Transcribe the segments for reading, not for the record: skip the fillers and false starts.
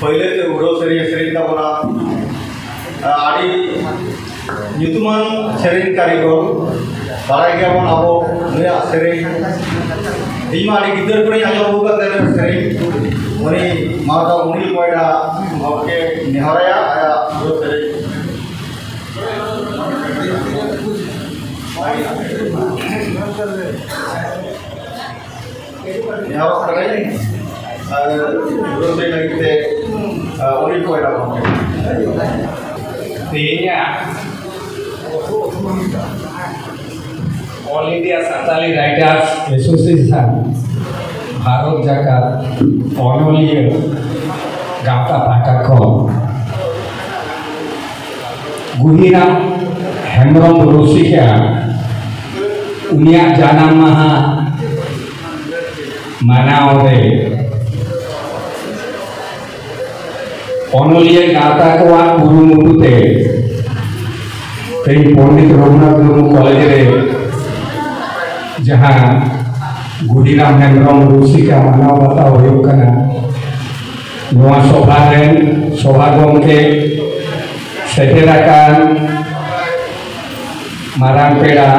पहले ते उड़ो सेरें सेरें ताबोना आड़ी nyutuman सेरें कारीगर बाराय गयाबन आबो नुया सेरें इमा आड़ी गिदर को आजो बुका तेरे सेरें उनी माता उनी कोयडा मौके निहराया आया उड़ो सेरें निहरा सेरें उड़ो सेरें लगी ते उनी कोयडा मौके Tinya All India Santali Writers Association Bharat Jagat Onoliya Gauta Patakon Guhiram Hemrom Rusika Unia Janam Maha Manaore Onoliya Gauta Kwa Guru Mutute कई पंडित रघुनाथ मुर्मू कॉलेज रे जहाँ गुडीराम हेम्ब्रम रुसिका मानव बाता होयो कना नवा सभा रेन सभा गमके सेटेराकान मारांग पेड़ा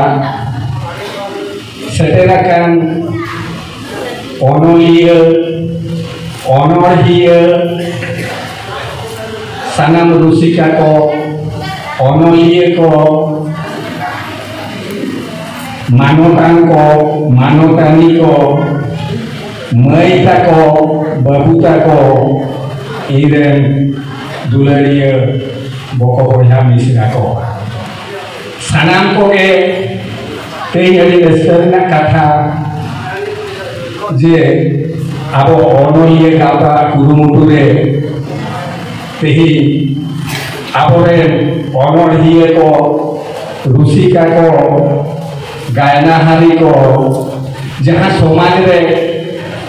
सेटेराकान ओनोलिय ओनोरहिय सानाम रुसिका को Onoliya ko manotan ko manotani ko maita ko babuta ko iren dulariya boko boya misra ko sanam ko ke tenyari esterna katha je abo onoliya gauta kurumuture tehi aboren Onoliya ko Rusika ko Gayana hari ko जहाँ समाज रे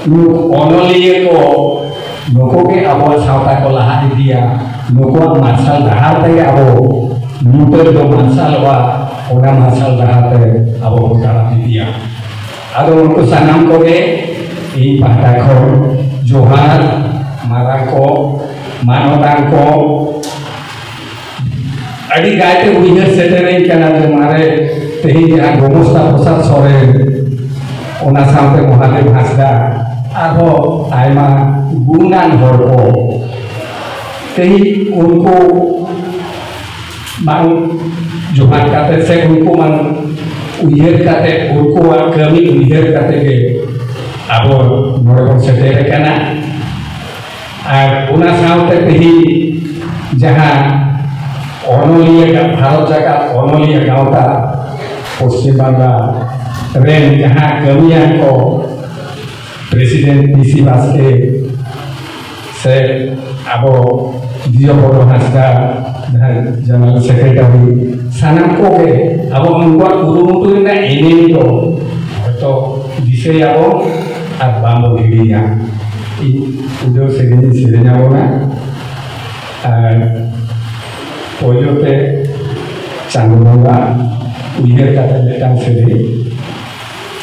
Onoliya ko नुको के abo सावता को लहा दिया नुको martial रहा थे abo नुटर जो मार्शल वा ओना मार्शल रहा थे abo उतारा दिया आदो उनको सनाम को के ये पता को जोहार मारा को मानवतान को अड़ी गायते उइनर सेटेरें कना जे मारे तेही जहाँ गोमस्ता प्रसाद सोरेन ओना सामते महादेव हासदा आरो आयमा गुणान हर को तेही उनको मान जोहार काते से उनको मान उइहर काते उनको कमी उइहर काते के आबो नोरेबन सेटेरे कना आर ओना सामते तेही जहाँ Onoliya Bharat Jagat Onoliya Gauta Paschim Bangla Ren जहाँ कमियां को प्रेसिडेंट पीसी बास्के से अब दियो बोलो हास्ता जनरल सेक्रेटरी सानाम को के अब उनको उरुमुतु ना एनेमी तो दिसे अब बांबो गिरिया उदो सेरेnya बोना Poyote Chandunga uiher kata letang seri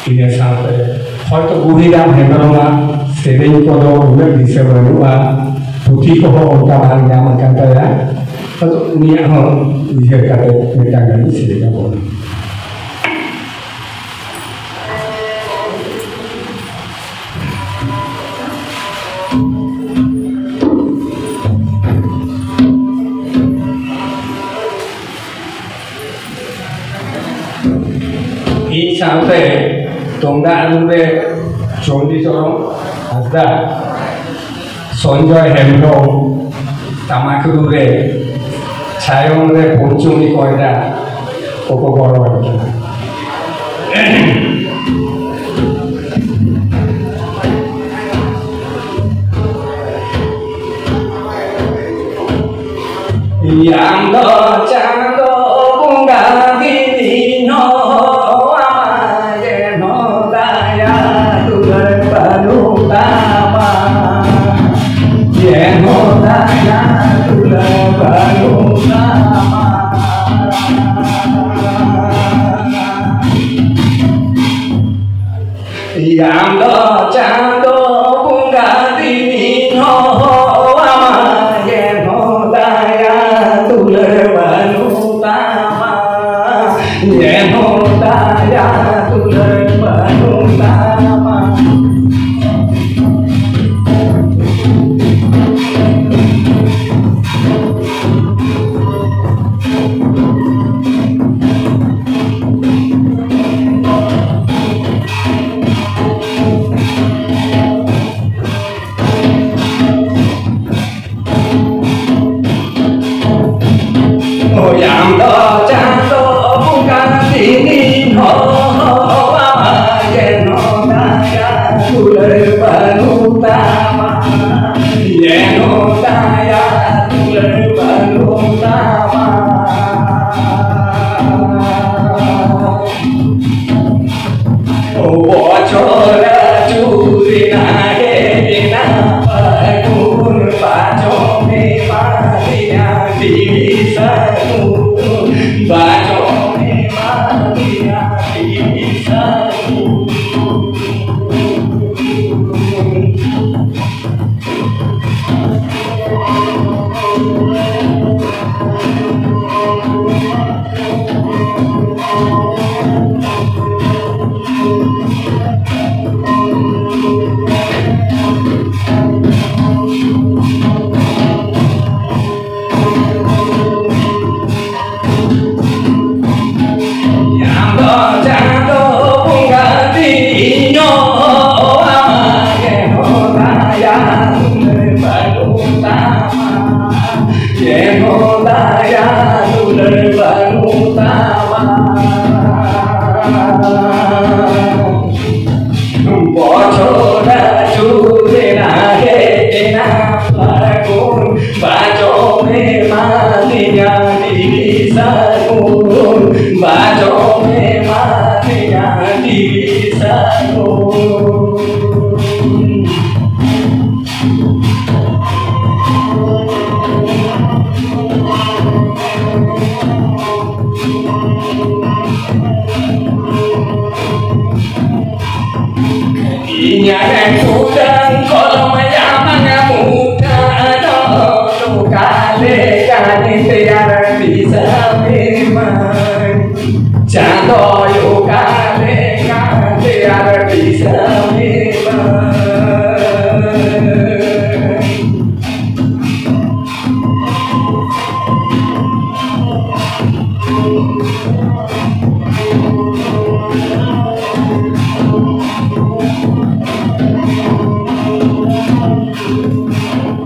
ini sampai hoito Guhiram Hebroma sering kodo udah bisa berdua putih koho onta harga makan kaya atau unia ho uiher kata letang dari seri kabon sampai tongga anure chondi chorong asda Sonjoy Hembrom tamakure chayong re ponchumi koida koko goro yang do chando bunga divino yang do chando bunga divino ama daya tular balutama bocora curi nahe dina pagun bajo me maria disaku bajo me maria disaku bajo me maria disaku Inyakan kudang kalau mayamang muda no kale kane tiara bisa memang jatuh yo kale kane tiara bisa memang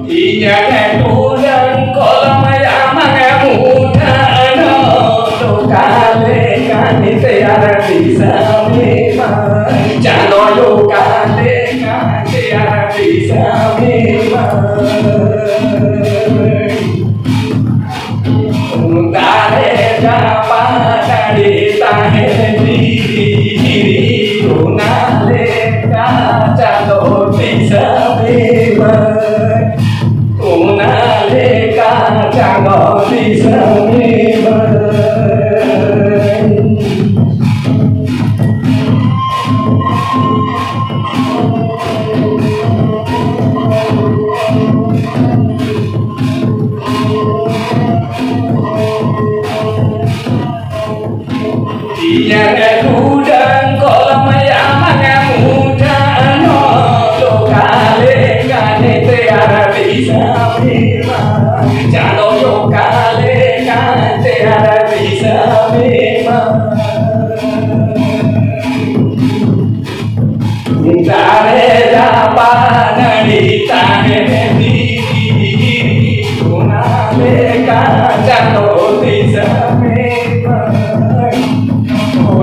Inyakan kudang kalau mayamang muda no kale kane tiara bisa memang jatuh yo kale kane tiara bisa memang Tare dapat dari tahe diri tunale jatuh bisa memang tunale jatuh bisa memang Inyakan kudang kalau mayamang muda no kale kane tiara bisa memang jatuh yo kale kane tiara bisa memang Tare dapat dari tahe diri tunale jatuh bisa memang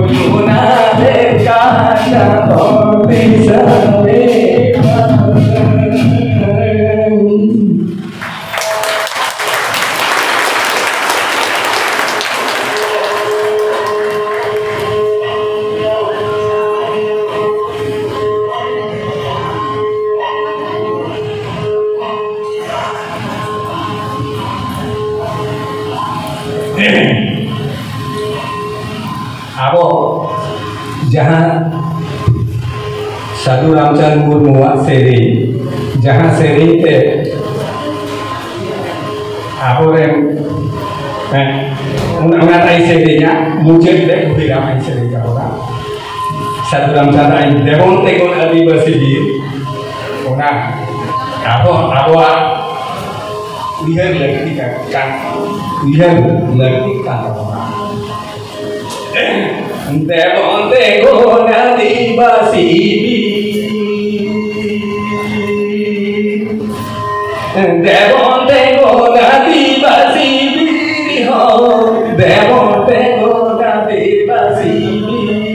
Tunale jatuh bisa memang Abo jahan Sadhu Ramchand Murmu seri jahan seri te abo rem ungatai serinya mujib dek biramai seri kahora Sadhu Ramchand ai devon tekon adivasi bir una abo lihat lagi kan devon tekon adivasi devon tekon adivasi bir ho devon tekon adivasi bir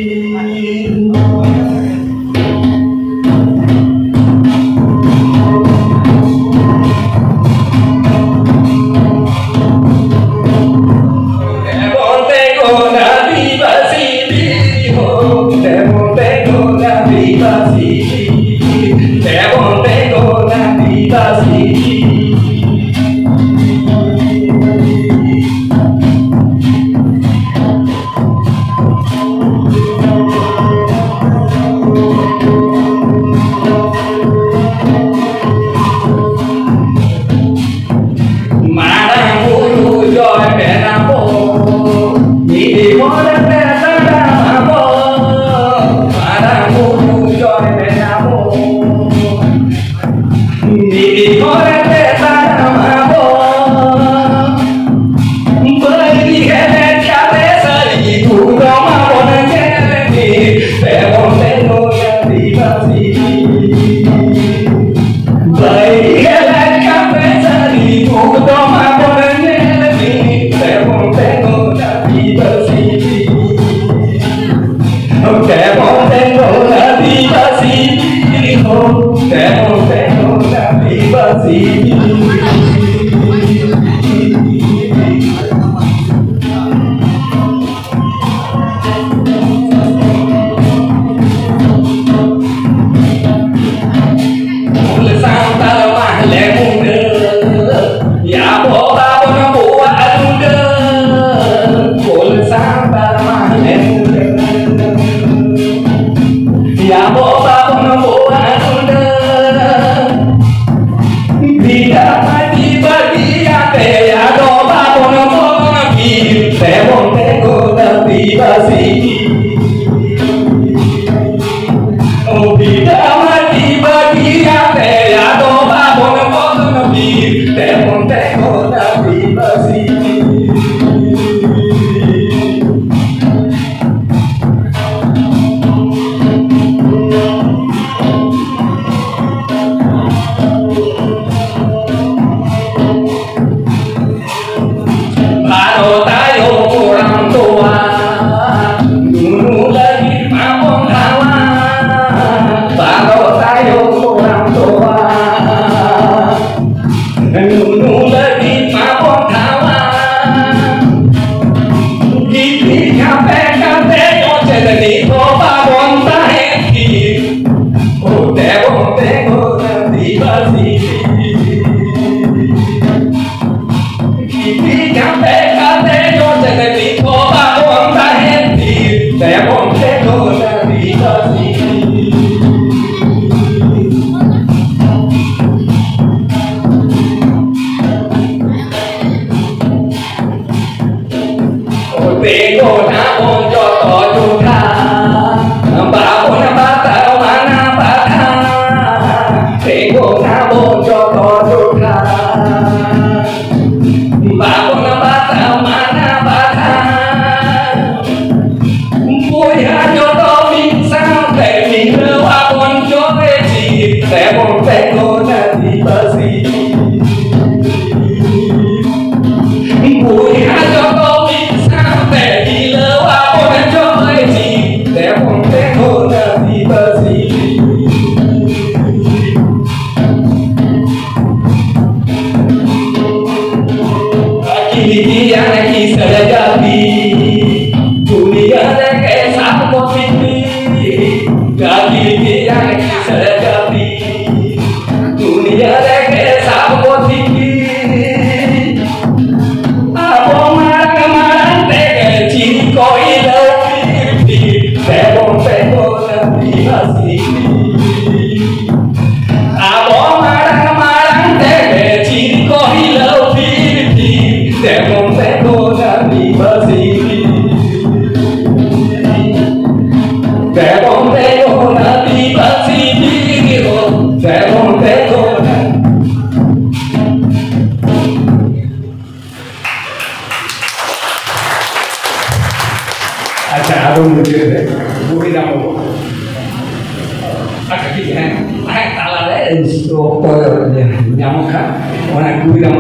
Orang kuwi nang